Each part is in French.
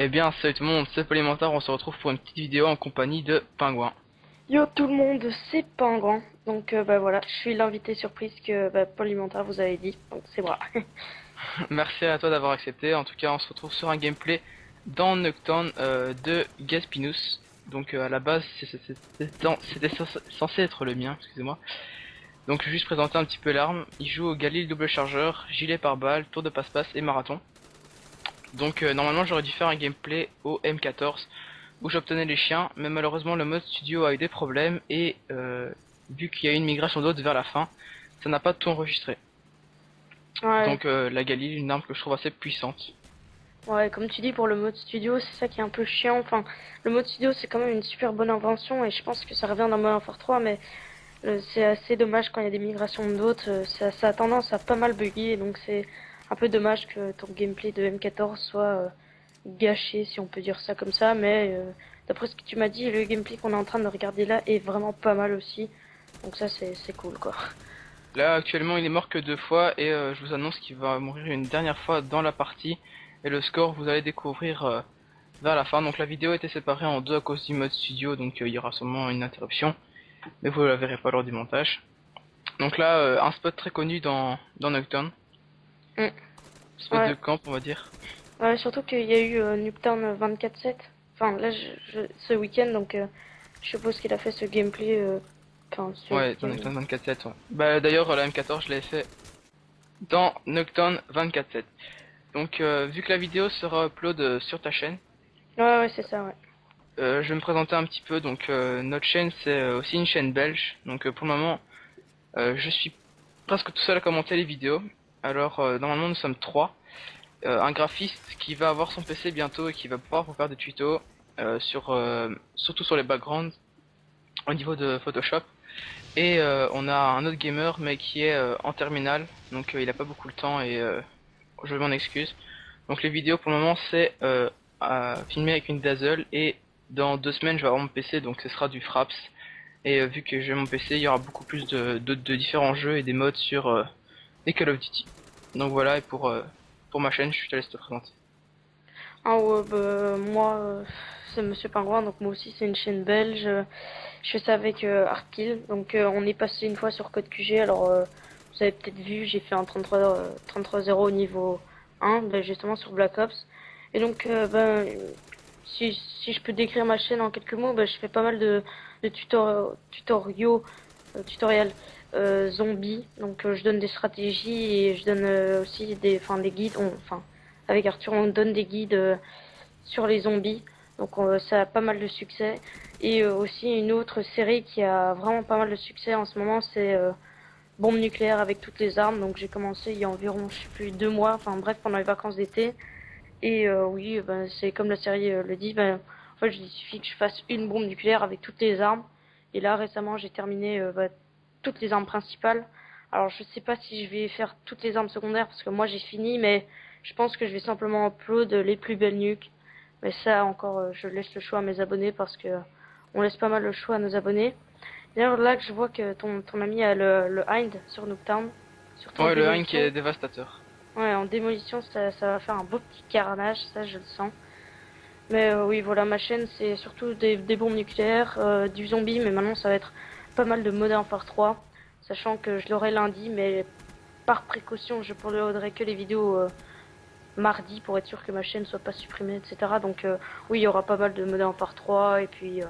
Eh bien, salut tout le monde, c'est Polymentar, on se retrouve pour une petite vidéo en compagnie de Pingouin. Yo tout le monde, c'est Pingouin. Donc bah voilà, je suis l'invité surprise que Paul Limentar vous avait dit. Donc c'est moi. Merci à toi d'avoir accepté, en tout cas on se retrouve sur un gameplay dans Nocturne de Gaspinus. Donc à la base censé être le mien, excusez-moi. Donc je vais juste présenter un petit peu l'arme. Il joue au Galil double chargeur, gilet pare-balles, tour de passe-passe et marathon. Donc normalement j'aurais dû faire un gameplay au M14 où j'obtenais les chiens, mais malheureusement le mode studio a eu des problèmes et vu qu'il y a eu une migration d'hôtes vers la fin, ça n'a pas tout enregistré. Ouais, Donc la Galil, une arme que je trouve assez puissante. ouais, comme tu dis pour le mode studio, c'est ça qui est un peu chiant. Enfin, le mode studio c'est quand même une super bonne invention et je pense que ça revient dans Modern Warfare 3, mais c'est assez dommage quand il y a des migrations d'autres, ça a tendance à pas mal bugger, donc c'est un peu dommage que ton gameplay de M14 soit gâché, si on peut dire ça comme ça, mais d'après ce que tu m'as dit, le gameplay qu'on est en train de regarder là est vraiment pas mal aussi, donc ça c'est cool quoi. Là actuellement il est mort que 2 fois et je vous annonce qu'il va mourir une dernière fois dans la partie. Et le score vous allez découvrir vers la fin. Donc la vidéo a été séparée en deux à cause du mode studio, donc il y aura sûrement une interruption. Mais vous la verrez pas lors du montage. Donc là un spot très connu dans Nocturne. Mm. Spot de Ouais, camp on va dire. ouais, surtout qu'il y a eu Nuketown 24/7, enfin là ce week-end, donc je suppose qu'il a fait ce gameplay, enfin ce Ouais, dans week-end. Nocturne 24/7. Ouais. Bah d'ailleurs la M14 je l'avais fait dans Nocturne 24/7. Donc vu que la vidéo sera upload sur ta chaîne, Ouais, ouais, c'est ça, ouais. je vais me présenter un petit peu. Donc notre chaîne c'est aussi une chaîne belge. Donc pour le moment je suis presque tout seul à commenter les vidéos. Alors normalement nous sommes trois. Un graphiste qui va avoir son PC bientôt et qui va pouvoir vous faire des tutos surtout sur les backgrounds au niveau de Photoshop. Et on a un autre gamer mais qui est en terminale, donc il a pas beaucoup le temps et je m'en excuse. Donc les vidéos pour le moment c'est à filmer avec une Dazzle et dans 2 semaines je vais avoir mon PC donc ce sera du Fraps. Et vu que j'ai mon PC il y aura beaucoup plus de différents jeux et des modes sur des Call of Duty. Donc voilà et pour ma chaîne je te laisse te présenter. Ah ouais, bah, moi, c'est Monsieur Pingouin, donc moi aussi c'est une chaîne belge. Je fais ça avec Artkill, donc on est passé une fois sur Code QG, alors vous avez peut-être vu, j'ai fait un 33-0 au niveau 1, bah, justement sur Black Ops. Et donc, si je peux décrire ma chaîne en quelques mots, bah, je fais pas mal de tutoriels zombies, donc je donne des stratégies et je donne aussi des guides, enfin, avec Arthur on donne des guides sur les zombies, donc ça a pas mal de succès. Et aussi une autre série qui a vraiment pas mal de succès en ce moment, c'est Bombe nucléaire avec toutes les armes. Donc j'ai commencé il y a environ, je sais plus, 2 mois, enfin bref, pendant les vacances d'été. Et oui, ben, c'est comme la série le dit, ben, en fait, il suffit que je fasse une bombe nucléaire avec toutes les armes. Et là, récemment, j'ai terminé toutes les armes principales. Alors, je sais pas si je vais faire toutes les armes secondaires parce que moi j'ai fini, mais je pense que je vais simplement upload les plus belles nukes. Mais ça, encore, je laisse le choix à mes abonnés parce que on laisse pas mal le choix à nos abonnés. D'ailleurs, là que je vois que ton ami a le Hind sur Nuketown, surtout en Ouais, le Hein qui démolition. est dévastateur. Ouais, en démolition, ça va faire un beau petit carnage, ça je le sens. Mais oui, voilà, ma chaîne, c'est surtout des bombes nucléaires, du zombie, mais maintenant ça va être pas mal de Modern Warfare 3, sachant que je l'aurai lundi, mais par précaution, je uploaderai que les vidéos mardi pour être sûr que ma chaîne soit pas supprimée, etc. Donc oui, il y aura pas mal de Modern Warfare 3, et puis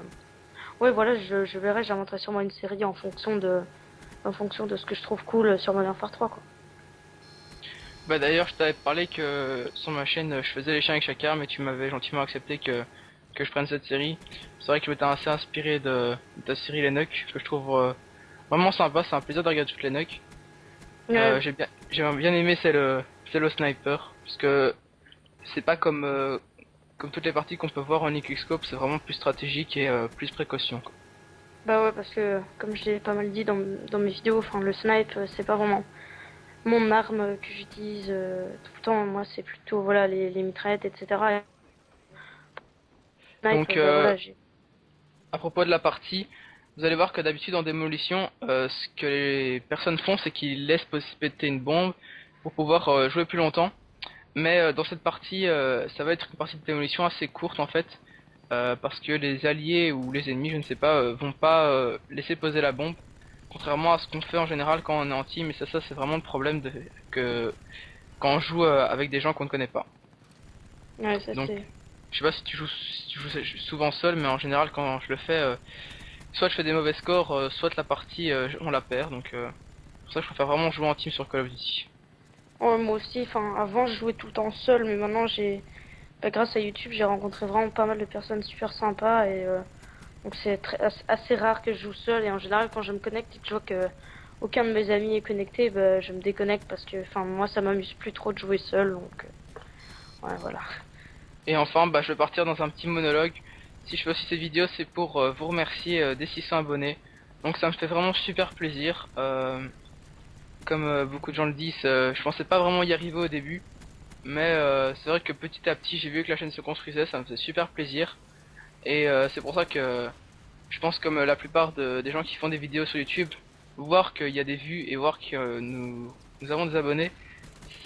ouais, voilà, je verrai, j'inventerai sûrement une série en fonction de ce que je trouve cool sur Modern Warfare 3, quoi. Bah d'ailleurs je t'avais parlé que sur ma chaîne je faisais les chiens avec chaque arme et tu m'avais gentiment accepté que je prenne cette série. C'est vrai que je m'étais assez inspiré de ta série Les Nucs que je trouve vraiment sympa, c'est un plaisir de regarder toutes les Nucs. Ouais, J'ai bien aimé celle au sniper parce que c'est pas comme toutes les parties qu'on peut voir en Quickscope, c'est vraiment plus stratégique et plus précaution, quoi. bah ouais, parce que comme je l'ai pas mal dit dans mes vidéos, enfin le snipe, c'est pas vraiment mon arme que j'utilise tout le temps. Moi, c'est plutôt voilà les mitraillettes, etc. Et snipe, Donc bah voilà, j'ai. à propos de la partie, vous allez voir que d'habitude en démolition, ce que les personnes font, c'est qu'ils laissent péter une bombe pour pouvoir jouer plus longtemps. Mais dans cette partie, ça va être une partie de démolition assez courte en fait, parce que les alliés ou les ennemis, je ne sais pas, vont pas laisser poser la bombe, contrairement à ce qu'on fait en général quand on est en team. Et ça c'est vraiment le problème que quand on joue avec des gens qu'on ne connaît pas. Ouais, ça Donc, c'est. je sais pas si tu joues souvent seul, mais en général quand je le fais, soit je fais des mauvais scores, soit la partie on la perd. Donc, pour ça je préfère vraiment jouer en team sur Call of Duty. Ouais, moi aussi, enfin, avant je jouais tout le temps seul, mais maintenant grâce à YouTube, j'ai rencontré vraiment pas mal de personnes super sympas et donc c'est assez rare que je joue seul et en général quand je me connecte et que je vois que aucun de mes amis est connecté, bah, je me déconnecte parce que, enfin, moi ça m'amuse plus trop de jouer seul, donc ouais, voilà. Et enfin, bah, je vais partir dans un petit monologue. Si je fais aussi cette vidéo, c'est pour vous remercier des 600 abonnés. Donc ça me fait vraiment super plaisir. Comme beaucoup de gens le disent, je pensais pas vraiment y arriver au début. Mais c'est vrai que petit à petit, j'ai vu que la chaîne se construisait, ça me fait super plaisir. Et c'est pour ça que je pense comme la plupart des gens qui font des vidéos sur YouTube, voir qu'il y a des vues et voir que nous avons des abonnés,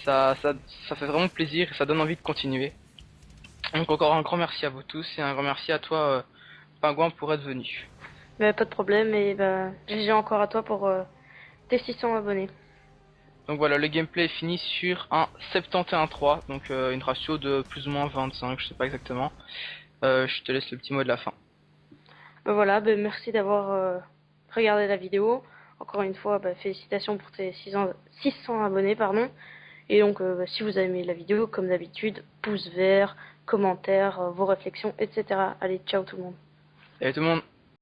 ça fait vraiment plaisir et ça donne envie de continuer. Donc encore un grand merci à vous tous et un grand merci à toi, Pingouin, pour être venu. Mais pas de problème et bah, GG encore à toi pour tes 600 abonnés. Donc voilà, le gameplay est fini sur un 71-3, donc une ratio de plus ou moins 25, je sais pas exactement. Je te laisse le petit mot de la fin. Bah voilà, bah, merci d'avoir regardé la vidéo. Encore une fois, bah, félicitations pour tes 600 abonnés, pardon. Et donc, bah, si vous avez aimé la vidéo, comme d'habitude, pouce vert, commentaires, vos réflexions, etc. Allez, ciao tout le monde. Et tout le monde.